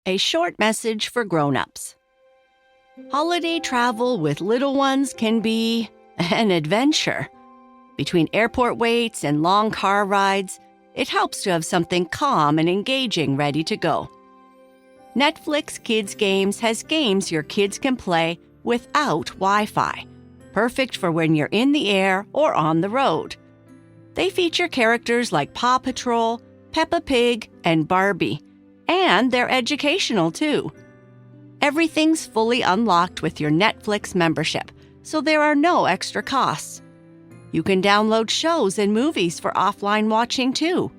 a short message for grown-ups. Holiday travel with little ones can be an adventure. Between airport waits and long car rides, it helps to have something calm and engaging ready to go. Netflix Kids Games has games your kids can play without Wi-Fi, perfect for when you're in the air or on the road. They feature characters like Paw Patrol, Peppa Pig, and Barbie, and they're educational too. Everything's fully unlocked with your Netflix membership, so there are no extra costs. You can download shows and movies for offline watching too.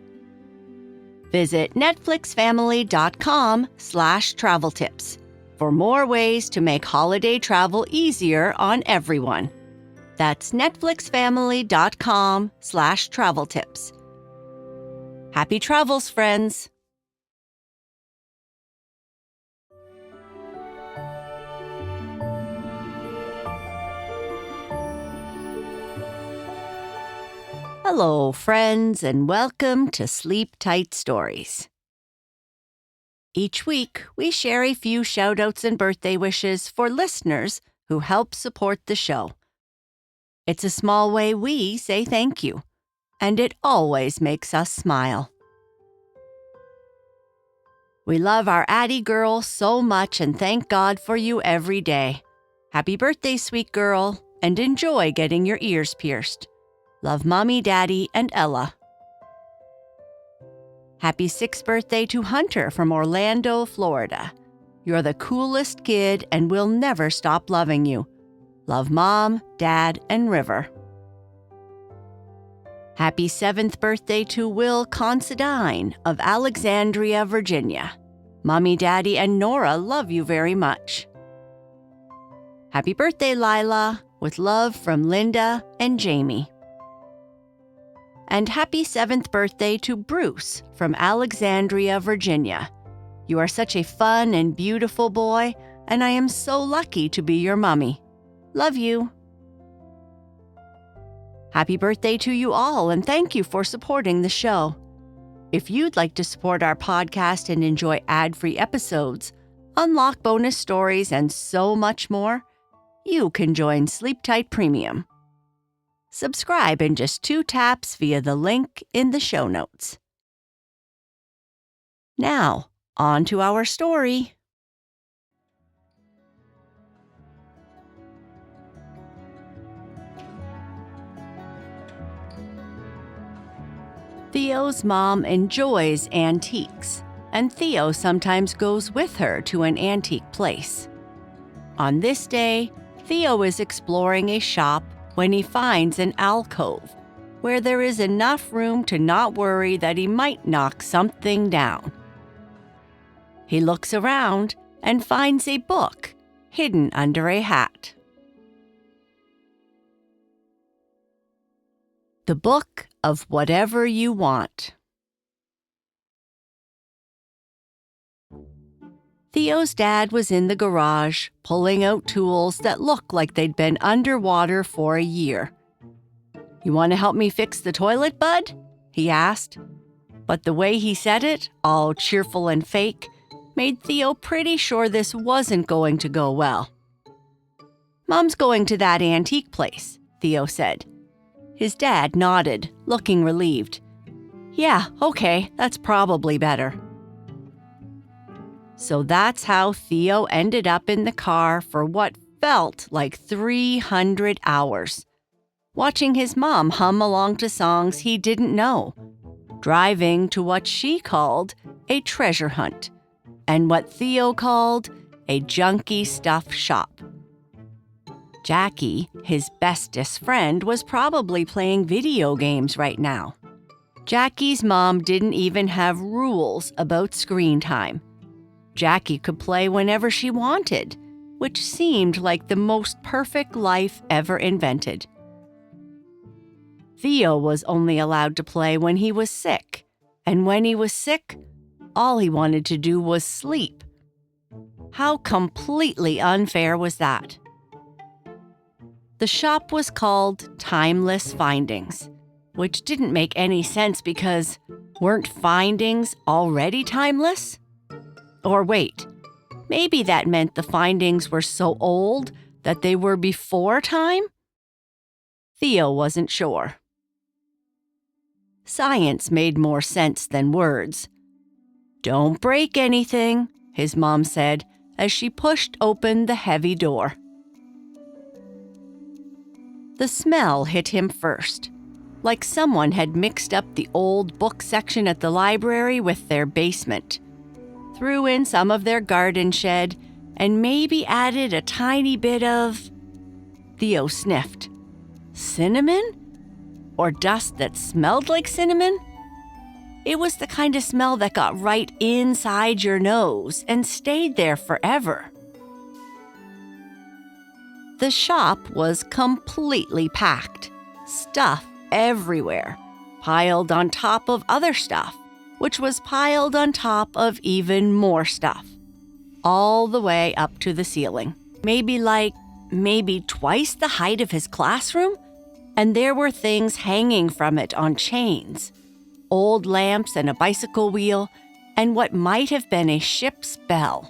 Visit netflixfamily.com/travel tips for more ways to make holiday travel easier on everyone. That's netflixfamily.com/travel tips. Happy travels, friends! Hello, friends, and welcome to Sleep Tight Stories. Each week, we share a few shout-outs and birthday wishes for listeners who help support the show. It's a small way we say thank you, and it always makes us smile. We love our Addie girl so much and thank God for you every day. Happy birthday, sweet girl, and enjoy getting your ears pierced. Love Mommy, Daddy, and Ella. Happy 6th birthday to Hunter from Orlando, Florida. You're the coolest kid and we'll never stop loving you. Love Mom, Dad, and River. Happy 7th birthday to Will Considine of Alexandria, Virginia. Mommy, Daddy, and Nora love you very much. Happy birthday, Lila, with love from Linda and Jamie. And happy 7th birthday to Bruce from Alexandria, Virginia. You are such a fun and beautiful boy, and I am so lucky to be your mommy. Love you. Happy birthday to you all, and thank you for supporting the show. If you'd like to support our podcast and enjoy ad-free episodes, unlock bonus stories, and so much more, you can join Sleep Tight Premium. Subscribe in just 2 taps via the link in the show notes. Now, on to our story. Theo's mom enjoys antiques, and Theo sometimes goes with her to an antique place. On this day, Theo is exploring a shop when he finds an alcove, where there is enough room to not worry that he might knock something down. He looks around and finds a book hidden under a hat. The Book of Whatever You Want. Theo's dad was in the garage, pulling out tools that looked like they'd been underwater for a year. "You want to help me fix the toilet, bud?" he asked. But the way he said it, all cheerful and fake, made Theo pretty sure this wasn't going to go well. "Mom's going to that antique place," Theo said. His dad nodded, looking relieved. "Yeah, okay, that's probably better." So that's how Theo ended up in the car for what felt like 300 hours, watching his mom hum along to songs he didn't know, driving to what she called a treasure hunt, and what Theo called a junky stuff shop. Jackie, his bestest friend, was probably playing video games right now. Jackie's mom didn't even have rules about screen time. Jackie could play whenever she wanted, which seemed like the most perfect life ever invented. Theo was only allowed to play when he was sick, and when he was sick, all he wanted to do was sleep. How completely unfair was that? The shop was called Timeless Findings, which didn't make any sense because weren't findings already timeless? Or wait, maybe that meant the findings were so old that they were before time? Theo wasn't sure. Science made more sense than words. "Don't break anything," his mom said as she pushed open the heavy door. The smell hit him first, like someone had mixed up the old book section at the library with their basement, threw in some of their garden shed, and maybe added a tiny bit of... Theo sniffed. Cinnamon? Or dust that smelled like cinnamon? It was the kind of smell that got right inside your nose and stayed there forever. The shop was completely packed. Stuff everywhere, piled on top of other stuff, which was piled on top of even more stuff, all the way up to the ceiling. Maybe twice the height of his classroom, and there were things hanging from it on chains. Old lamps and a bicycle wheel, and what might have been a ship's bell.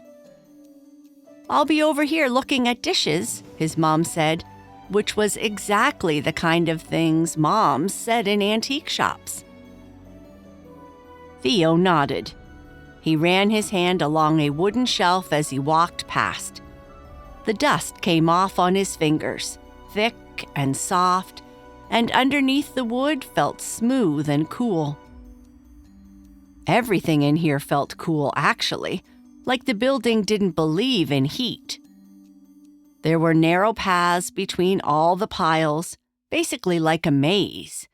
"I'll be over here looking at dishes," his mom said, which was exactly the kind of things moms said in antique shops. Theo nodded. He ran his hand along a wooden shelf as he walked past. The dust came off on his fingers, thick and soft, and underneath the wood felt smooth and cool. Everything in here felt cool, actually, like the building didn't believe in heat. There were narrow paths between all the piles, basically like a maze,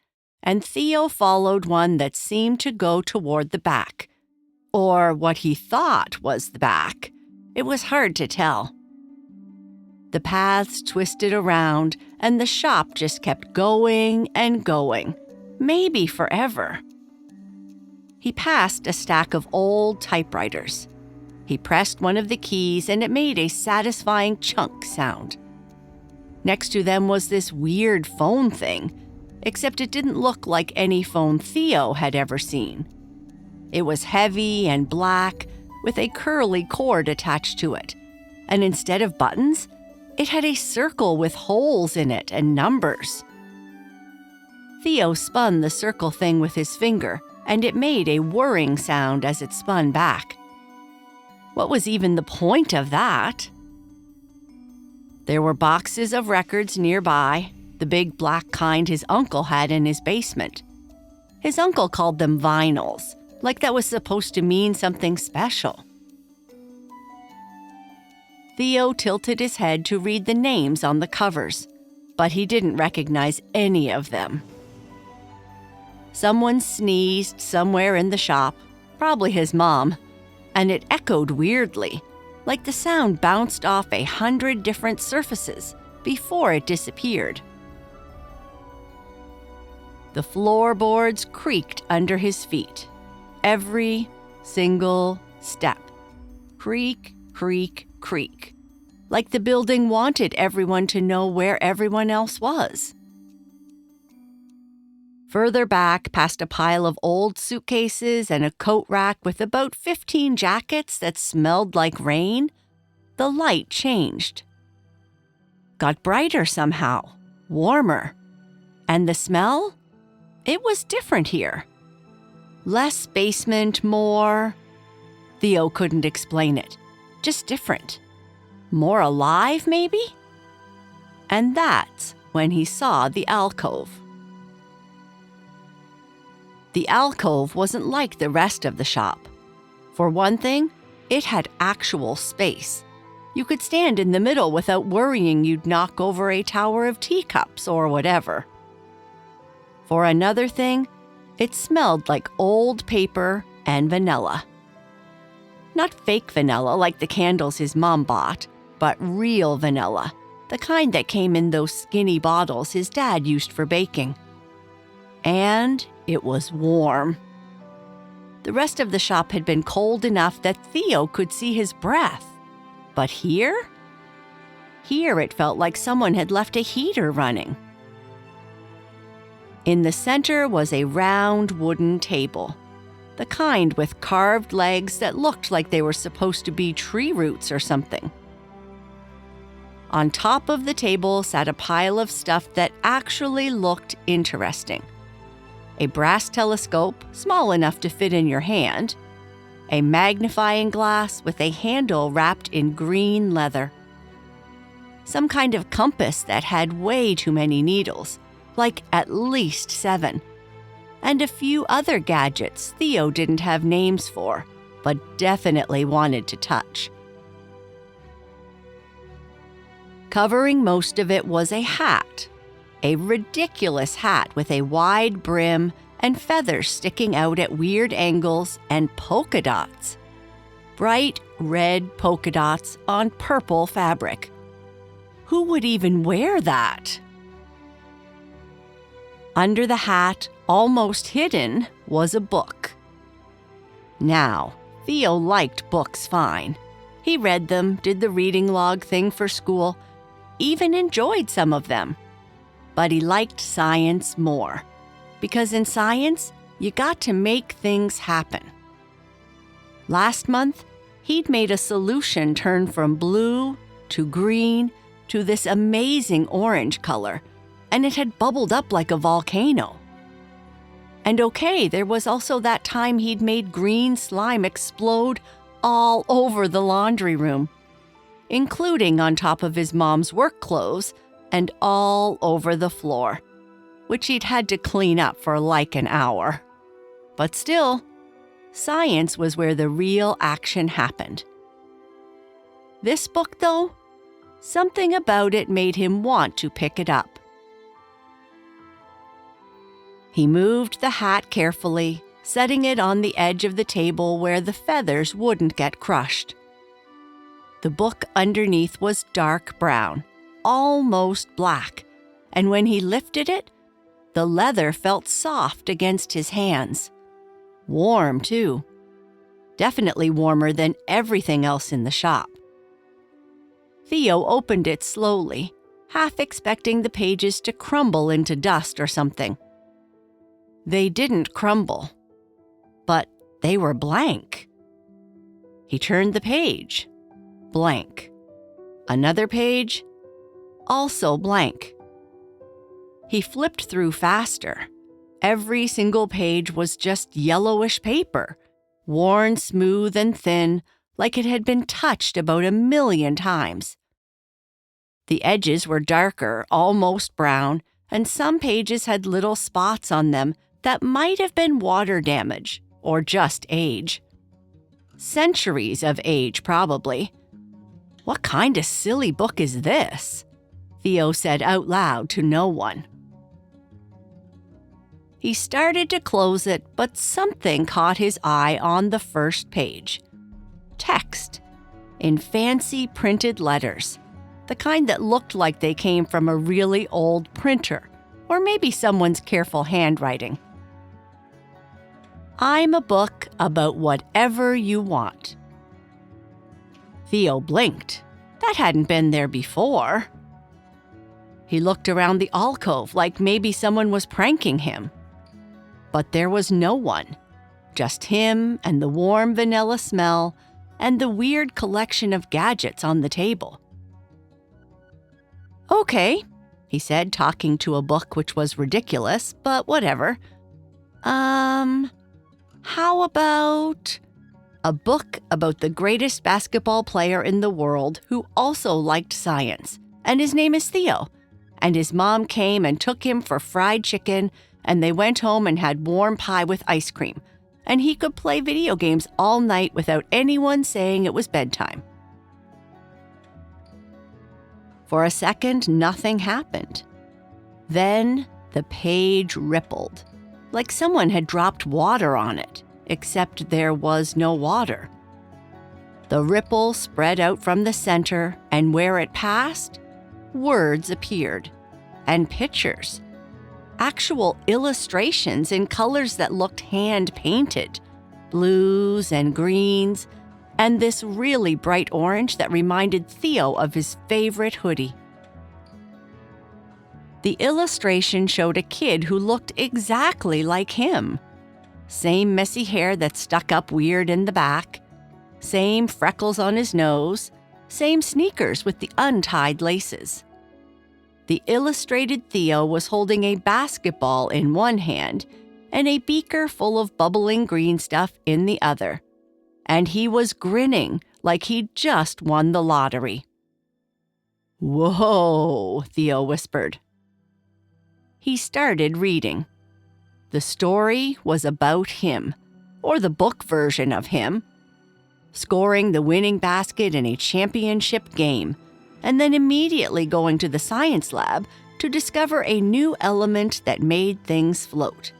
and Theo followed one that seemed to go toward the back, or what he thought was the back. It was hard to tell. The paths twisted around, and the shop just kept going and going, maybe forever. He passed a stack of old typewriters. He pressed one of the keys, and it made a satisfying chunk sound. Next to them was this weird phone thing, except it didn't look like any phone Theo had ever seen. It was heavy and black, with a curly cord attached to it, and instead of buttons, it had a circle with holes in it and numbers. Theo spun the circle thing with his finger, and it made a whirring sound as it spun back. What was even the point of that? There were boxes of records nearby, the big black kind his uncle had in his basement. His uncle called them vinyls, like that was supposed to mean something special. Theo tilted his head to read the names on the covers, but he didn't recognize any of them. Someone sneezed somewhere in the shop, probably his mom, and it echoed weirdly, like the sound bounced off 100 different surfaces before it disappeared. The floorboards creaked under his feet. Every single step. Creak, creak, creak. Like the building wanted everyone to know where everyone else was. Further back, past a pile of old suitcases and a coat rack with about 15 jackets that smelled like rain, the light changed. Got brighter somehow, warmer. And the smell? It was different here. Less basement, more... Theo couldn't explain it. Just different. More alive, maybe? And that's when he saw the alcove. The alcove wasn't like the rest of the shop. For one thing, it had actual space. You could stand in the middle without worrying you'd knock over a tower of teacups or whatever. For another thing, it smelled like old paper and vanilla. Not fake vanilla like the candles his mom bought, but real vanilla, the kind that came in those skinny bottles his dad used for baking. And it was warm. The rest of the shop had been cold enough that Theo could see his breath. But here? Here it felt like someone had left a heater running. In the center was a round wooden table. the kind with carved legs that looked like they were supposed to be tree roots or something. On top of the table sat a pile of stuff that actually looked interesting. A brass telescope, small enough to fit in your hand, a magnifying glass with a handle wrapped in green leather, some kind of compass that had way too many needles, like at least 7, and a few other gadgets Theo didn't have names for, but definitely wanted to touch. Covering most of it was a hat, a ridiculous hat with a wide brim and feathers sticking out at weird angles and polka dots. Bright red polka dots on purple fabric. Who would even wear that? Under the hat, almost hidden, was a book. Now, Theo liked books fine. He read them, did the reading log thing for school, even enjoyed some of them. But he liked science more, because in science, you got to make things happen. Last month, he'd made a solution turn from blue to green to this amazing orange color, and it had bubbled up like a volcano. And okay, there was also that time he'd made green slime explode all over the laundry room, including on top of his mom's work clothes and all over the floor, which he'd had to clean up for like an hour. But still, science was where the real action happened. This book, though, something about it made him want to pick it up. He moved the hat carefully, setting it on the edge of the table where the feathers wouldn't get crushed. The book underneath was dark brown, almost black, and when he lifted it, the leather felt soft against his hands. Warm, too. Definitely warmer than everything else in the shop. Theo opened it slowly, half expecting the pages to crumble into dust or something. They didn't crumble, but they were blank. He turned the page. Blank. Another page, also blank. He flipped through faster. Every single page was just yellowish paper, worn smooth and thin, like it had been touched about 1,000,000 times. The edges were darker, almost brown, and some pages had little spots on them that might have been water damage or just age. Centuries of age, probably. What kind of silly book is this? Theo said out loud to no one. He started to close it, but something caught his eye on the first page. Text, in fancy printed letters, the kind that looked like they came from a really old printer, or maybe someone's careful handwriting. I'm a book about whatever you want. Theo blinked. That hadn't been there before. He looked around the alcove like maybe someone was pranking him. But there was no one, just him and the warm vanilla smell and the weird collection of gadgets on the table. Okay, he said, talking to a book which was ridiculous, but whatever. How about a book about the greatest basketball player in the world who also liked science, and his name is Theo, and his mom came and took him for fried chicken, and they went home and had warm pie with ice cream, and he could play video games all night without anyone saying it was bedtime. For a second, nothing happened. Then the page rippled, like someone had dropped water on it, except there was no water. The ripple spread out from the center, and where it passed, words appeared, and pictures. Actual illustrations in colors that looked hand-painted, blues and greens, and this really bright orange that reminded Theo of his favorite hoodie. The illustration showed a kid who looked exactly like him. Same messy hair that stuck up weird in the back. Same freckles on his nose. Same sneakers with the untied laces. The illustrated Theo was holding a basketball in one hand and a beaker full of bubbling green stuff in the other. And he was grinning like he'd just won the lottery. "Whoa," Theo whispered. He started reading. The story was about him, or the book version of him, scoring the winning basket in a championship game, and then immediately going to the science lab to discover a new element that made things float.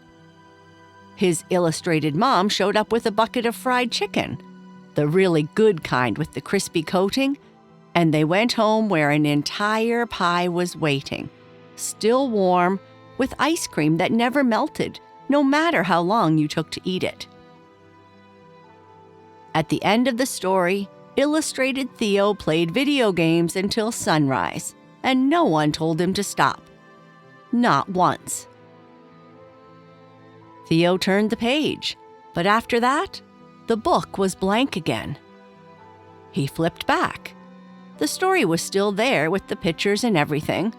His illustrated mom showed up with a bucket of fried chicken, the really good kind with the crispy coating, and they went home where an entire pie was waiting, still warm, with ice cream that never melted, no matter how long you took to eat it. At the end of the story, illustrated Theo played video games until sunrise, and no one told him to stop. Not once. Theo turned the page, but after that, the book was blank again. He flipped back. The story was still there with the pictures and everything.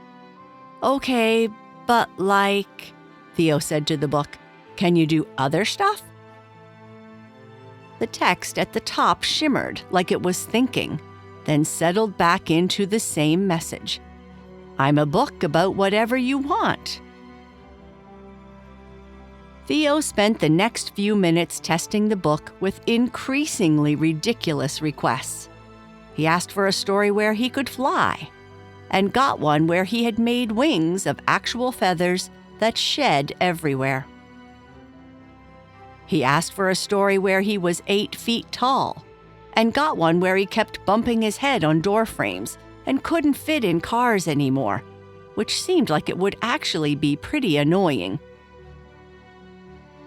"Okay, but like," Theo said to the book, "can you do other stuff?" The text at the top shimmered like it was thinking, then settled back into the same message. "I'm a book about whatever you want." Theo spent the next few minutes testing the book with increasingly ridiculous requests. He asked for a story where he could fly, and got one where he had made wings of actual feathers that shed everywhere. He asked for a story where he was 8 feet tall, and got one where he kept bumping his head on door frames and couldn't fit in cars anymore, which seemed like it would actually be pretty annoying.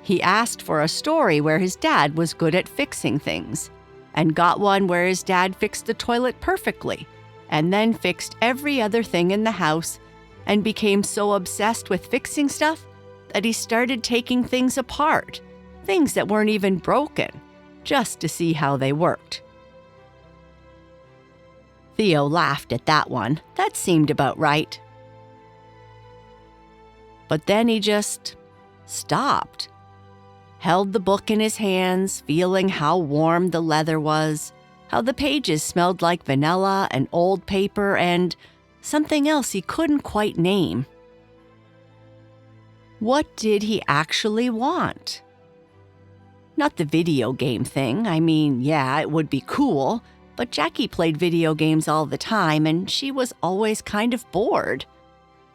He asked for a story where his dad was good at fixing things, and got one where his dad fixed the toilet perfectly, and then fixed every other thing in the house, and became so obsessed with fixing stuff that he started taking things apart, things that weren't even broken, just to see how they worked. Theo laughed at that one. That seemed about right. But then he just stopped. Held the book in his hands, feeling how warm the leather was, how the pages smelled like vanilla and old paper and something else he couldn't quite name. What did he actually want? Not the video game thing. I mean, yeah, it would be cool, but Jackie played video games all the time and she was always kind of bored.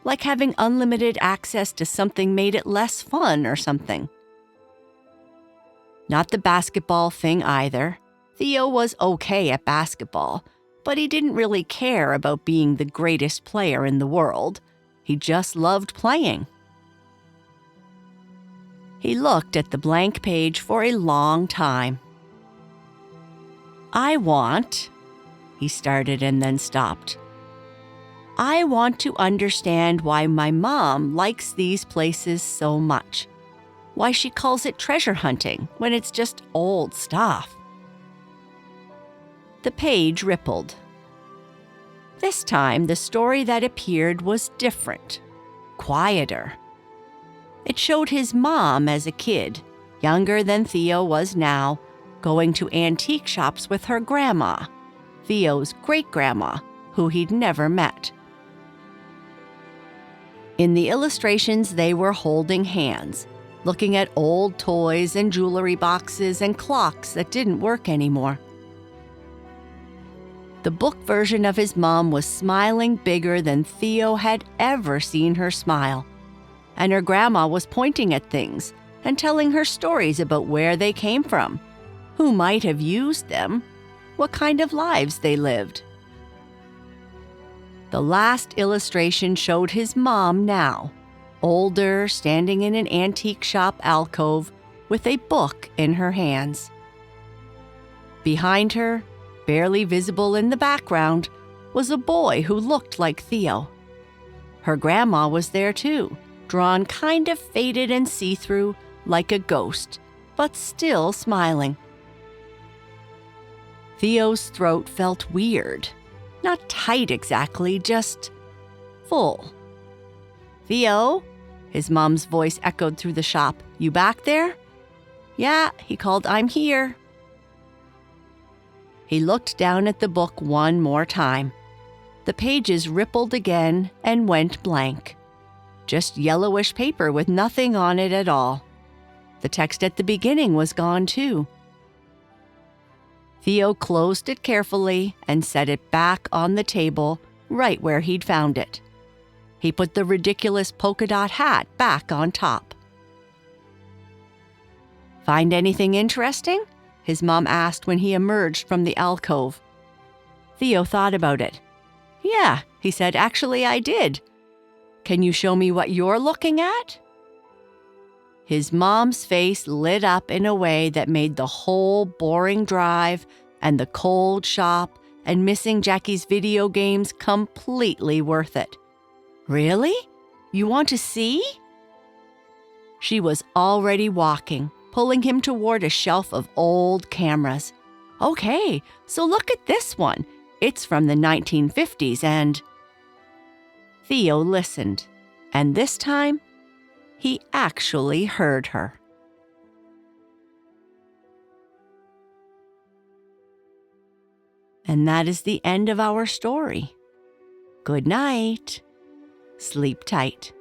Like having unlimited access to something made it less fun or something. Not the basketball thing either. Theo was okay at basketball, but he didn't really care about being the greatest player in the world. He just loved playing. He looked at the blank page for a long time. "I want," he started and then stopped. "I want to understand why my mom likes these places so much. Why she calls it treasure hunting when it's just old stuff." The page rippled. This time, the story that appeared was different, quieter. It showed his mom as a kid, younger than Theo was now, going to antique shops with her grandma, Theo's great-grandma, who he'd never met. In the illustrations, they were holding hands, looking at old toys and jewelry boxes and clocks that didn't work anymore. The book version of his mom was smiling bigger than Theo had ever seen her smile, and her grandma was pointing at things and telling her stories about where they came from, who might have used them, what kind of lives they lived. The last illustration showed his mom now, older, standing in an antique shop alcove with a book in her hands. Behind her, barely visible in the background, was a boy who looked like Theo. Her grandma was there too, drawn kind of faded and see-through like a ghost, but still smiling. Theo's throat felt weird. Not tight exactly, just full. "Theo?" His mom's voice echoed through the shop. "You back there?" "Yeah," he called. "I'm here." He looked down at the book one more time. The pages rippled again and went blank. Just yellowish paper with nothing on it at all. The text at the beginning was gone too. Theo closed it carefully and set it back on the table, right where he'd found it. He put the ridiculous polka dot hat back on top. "Find anything interesting?" his mom asked when he emerged from the alcove. Theo thought about it. "Yeah," he said, "actually I did. Can you show me what you're looking at?" His mom's face lit up in a way that made the whole boring drive and the cold shop and missing Jackie's video games completely worth it. "Really? You want to see?" She was already walking, pulling him toward a shelf of old cameras. "Okay, so look at this one. It's from the 1950s and..." Theo listened, and this time, he actually heard her. And that is the end of our story. Good night. Sleep tight.